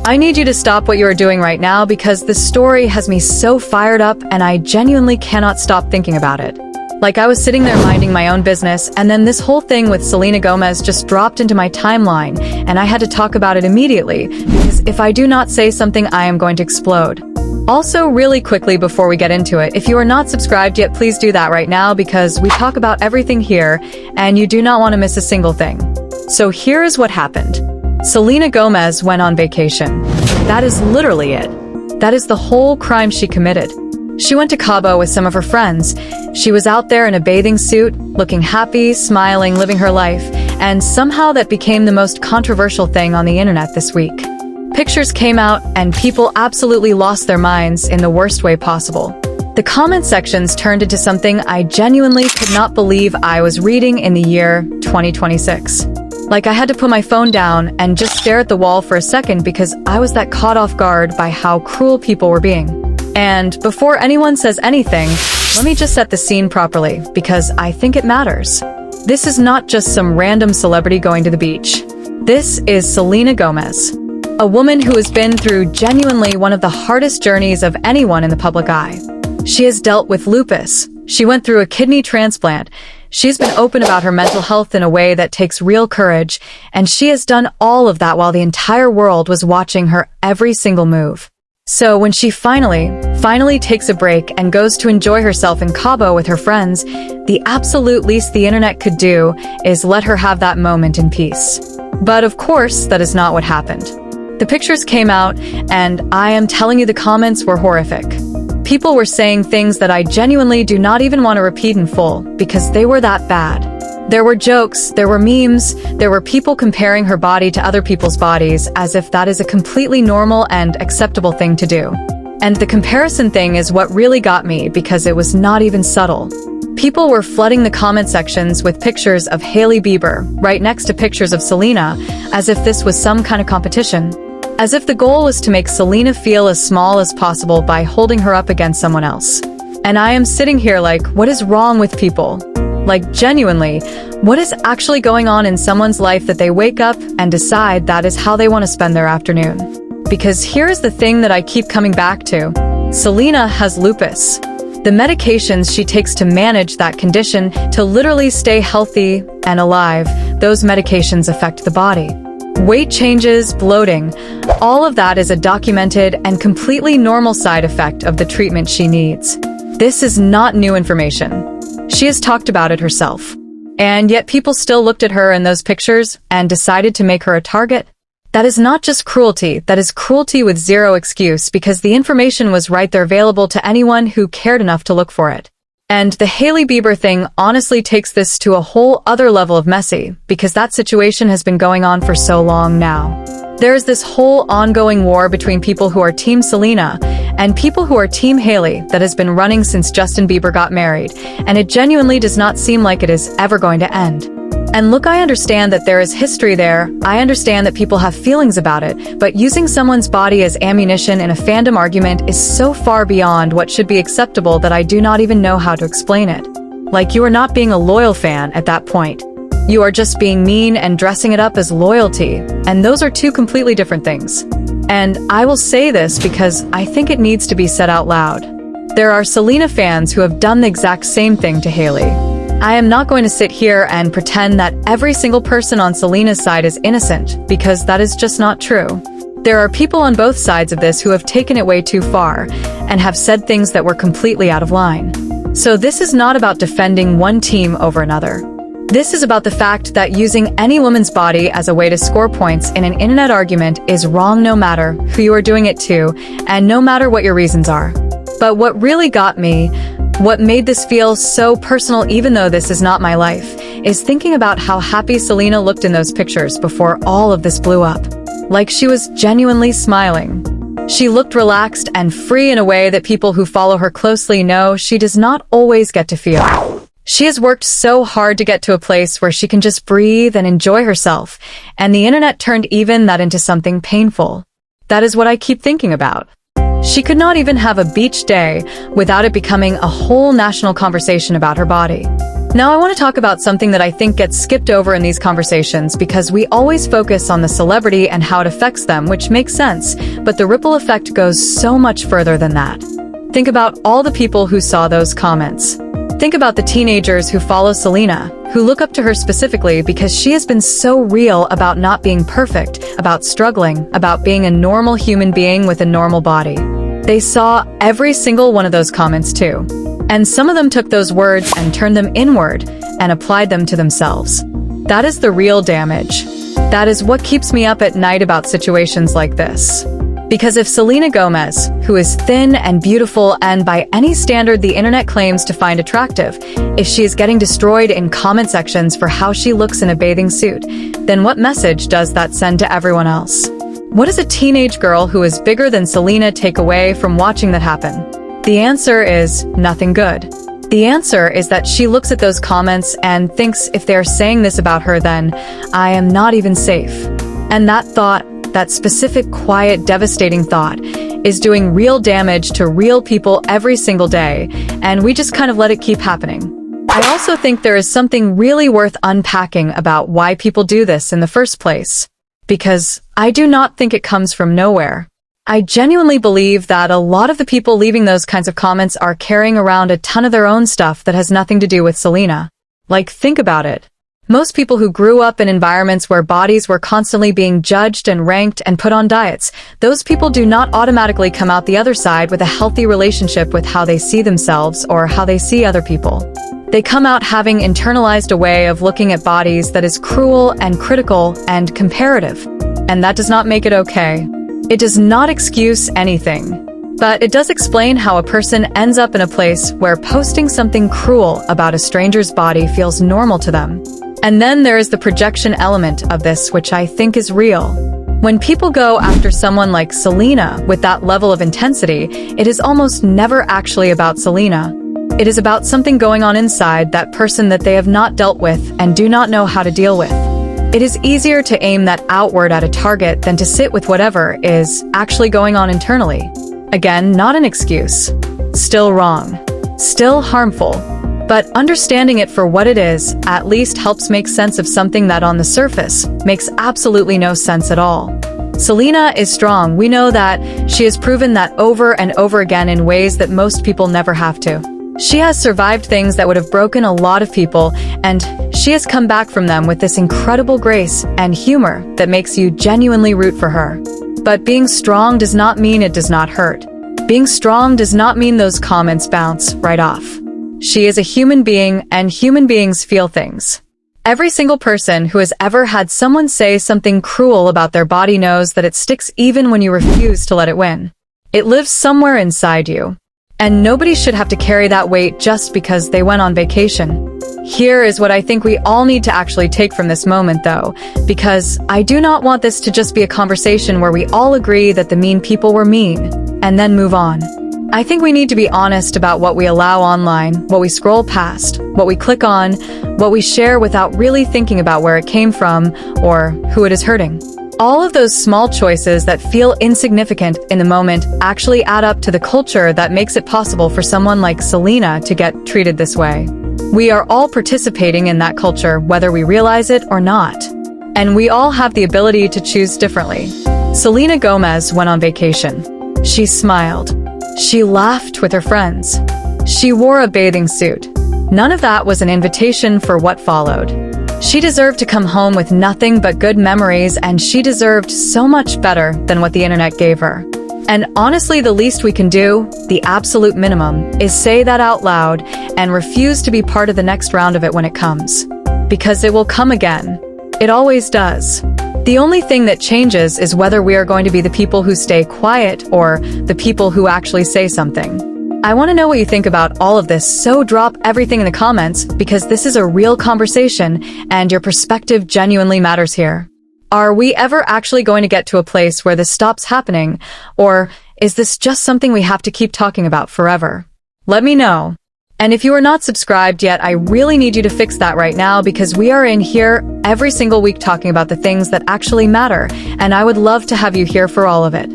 I need you to stop what you are doing right now because this story has me so fired up and I genuinely cannot stop thinking about it. Like I was sitting there minding my own business and then this whole thing with Selena Gomez just dropped into my timeline and I had to talk about it immediately because if I do not say something, I am going to explode. Also, really quickly before we get into it, if you are not subscribed yet, please do that right now because we talk about everything here and you do not want to miss a single thing. So here is what happened. Selena Gomez went on vacation. That is literally it. That is the whole crime she committed. She went to Cabo with some of her friends. She was out there in a bathing suit, looking happy, smiling, living her life, and somehow that became the most controversial thing on the internet this week. Pictures came out and people absolutely lost their minds in the worst way possible. The comment sections turned into something I genuinely could not believe I was reading in the year 2026. Like I had to put my phone down and just stare at the wall for a second because I was that caught off guard by how cruel people were being. And before anyone says anything, let me just set the scene properly because I think it matters. This is not just some random celebrity going to the beach. This is Selena Gomez, a woman who has been through genuinely one of the hardest journeys of anyone in the public eye. She has dealt with lupus. She went through a kidney transplant. She's been open about her mental health in a way that takes real courage, and she has done all of that while the entire world was watching her every single move. So when she finally takes a break and goes to enjoy herself in Cabo with her friends, the absolute least the internet could do is let her have that moment in peace. But of course, that is not what happened. The pictures came out, and I am telling you the comments were horrific. People were saying things that I genuinely do not even want to repeat in full because they were that bad. There were jokes, there were memes, there were people comparing her body to other people's bodies as if that is a completely normal and acceptable thing to do. And the comparison thing is what really got me because it was not even subtle. People were flooding the comment sections with pictures of Hailey Bieber right next to pictures of Selena as if this was some kind of competition. As if the goal was to make Selena feel as small as possible by holding her up against someone else. And I am sitting here like, what is wrong with people? Like, genuinely, what is actually going on in someone's life that they wake up and decide that is how they want to spend their afternoon? Because here's the thing that I keep coming back to. Selena has lupus. The medications she takes to manage that condition, to literally stay healthy and alive, those medications affect the body. Weight changes, bloating, all of that is a documented and completely normal side effect of the treatment she needs. This is not new information. She has talked about it herself. And yet people still looked at her in those pictures and decided to make her a target. That is not just cruelty, that is cruelty with zero excuse because the information was right there available to anyone who cared enough to look for it. And the Hailey Bieber thing honestly takes this to a whole other level of messy, because that situation has been going on for so long now. There is this whole ongoing war between people who are Team Selena and people who are Team Hailey that has been running since Justin Bieber got married, and it genuinely does not seem like it is ever going to end. And look, I understand that there is history there, I understand that people have feelings about it, but using someone's body as ammunition in a fandom argument is so far beyond what should be acceptable that I do not even know how to explain it. Like, you are not being a loyal fan at that point. You are just being mean and dressing it up as loyalty, and those are two completely different things. And I will say this because I think it needs to be said out loud. There are Selena fans who have done the exact same thing to Hailey. I am not going to sit here and pretend that every single person on Selena's side is innocent, because that is just not true. There are people on both sides of this who have taken it way too far, and have said things that were completely out of line. So this is not about defending one team over another. This is about the fact that using any woman's body as a way to score points in an internet argument is wrong no matter who you are doing it to, and no matter what your reasons are. But what really got me, what made this feel so personal even though this is not my life, is thinking about how happy Selena looked in those pictures before all of this blew up. Like she was genuinely smiling. She looked relaxed and free in a way that people who follow her closely know she does not always get to feel. She has worked so hard to get to a place where she can just breathe and enjoy herself, and the internet turned even that into something painful. That is what I keep thinking about. She could not even have a beach day without it becoming a whole national conversation about her body. Now I want to talk about something that I think gets skipped over in these conversations because we always focus on the celebrity and how it affects them, which makes sense, but the ripple effect goes so much further than that. Think about all the people who saw those comments. Think about the teenagers who follow Selena, who look up to her specifically because she has been so real about not being perfect, about struggling, about being a normal human being with a normal body. They saw every single one of those comments too. And some of them took those words and turned them inward and applied them to themselves. That is the real damage. That is what keeps me up at night about situations like this. Because if Selena Gomez, who is thin and beautiful and by any standard the internet claims to find attractive, if she is getting destroyed in comment sections for how she looks in a bathing suit, then what message does that send to everyone else? What does a teenage girl who is bigger than Selena take away from watching that happen? The answer is nothing good. The answer is that she looks at those comments and thinks if they're saying this about her, then I am not even safe. And that thought, that specific, quiet, devastating thought, is doing real damage to real people every single day, and we just kind of let it keep happening. I also think there is something really worth unpacking about why people do this in the first place. Because I do not think it comes from nowhere. I genuinely believe that a lot of the people leaving those kinds of comments are carrying around a ton of their own stuff that has nothing to do with Selena. Like, think about it. Most people who grew up in environments where bodies were constantly being judged and ranked and put on diets, those people do not automatically come out the other side with a healthy relationship with how they see themselves or how they see other people. They come out having internalized a way of looking at bodies that is cruel and critical and comparative. And that does not make it okay. It does not excuse anything, but it does explain how a person ends up in a place where posting something cruel about a stranger's body feels normal to them. And then there is the projection element of this, which I think is real. When people go after someone like Selena with that level of intensity, it is almost never actually about Selena. It is about something going on inside that person that they have not dealt with and do not know how to deal with. It is easier to aim that outward at a target than to sit with whatever is actually going on internally. Again, not an excuse. Still wrong. Still harmful. But understanding it for what it is at least helps make sense of something that on the surface makes absolutely no sense at all. Selena is strong. We know that. She has proven that over and over again in ways that most people never have to. She has survived things that would have broken a lot of people, and she has come back from them with this incredible grace and humor that makes you genuinely root for her. But being strong does not mean it does not hurt. Being strong does not mean those comments bounce right off. She is a human being, and human beings feel things. Every single person who has ever had someone say something cruel about their body knows that it sticks even when you refuse to let it win. It lives somewhere inside you. And nobody should have to carry that weight just because they went on vacation. Here is what I think we all need to actually take from this moment, though, because I do not want this to just be a conversation where we all agree that the mean people were mean, and then move on. I think we need to be honest about what we allow online, what we scroll past, what we click on, what we share without really thinking about where it came from or who it is hurting. All of those small choices that feel insignificant in the moment actually add up to the culture that makes it possible for someone like Selena to get treated this way. We are all participating in that culture, whether we realize it or not. And we all have the ability to choose differently. Selena Gomez went on vacation. She smiled. She laughed with her friends. She wore a bathing suit. None of that was an invitation for what followed. She deserved to come home with nothing but good memories, and she deserved so much better than what the internet gave her. And honestly, the least we can do, the absolute minimum, is say that out loud and refuse to be part of the next round of it when it comes. Because it will come again. It always does. The only thing that changes is whether we are going to be the people who stay quiet or the people who actually say something. I want to know what you think about all of this, so drop everything in the comments because this is a real conversation and your perspective genuinely matters here. Are we ever actually going to get to a place where this stops happening, or is this just something we have to keep talking about forever? Let me know. And if you are not subscribed yet, I really need you to fix that right now because we are in here every single week talking about the things that actually matter, and I would love to have you here for all of it.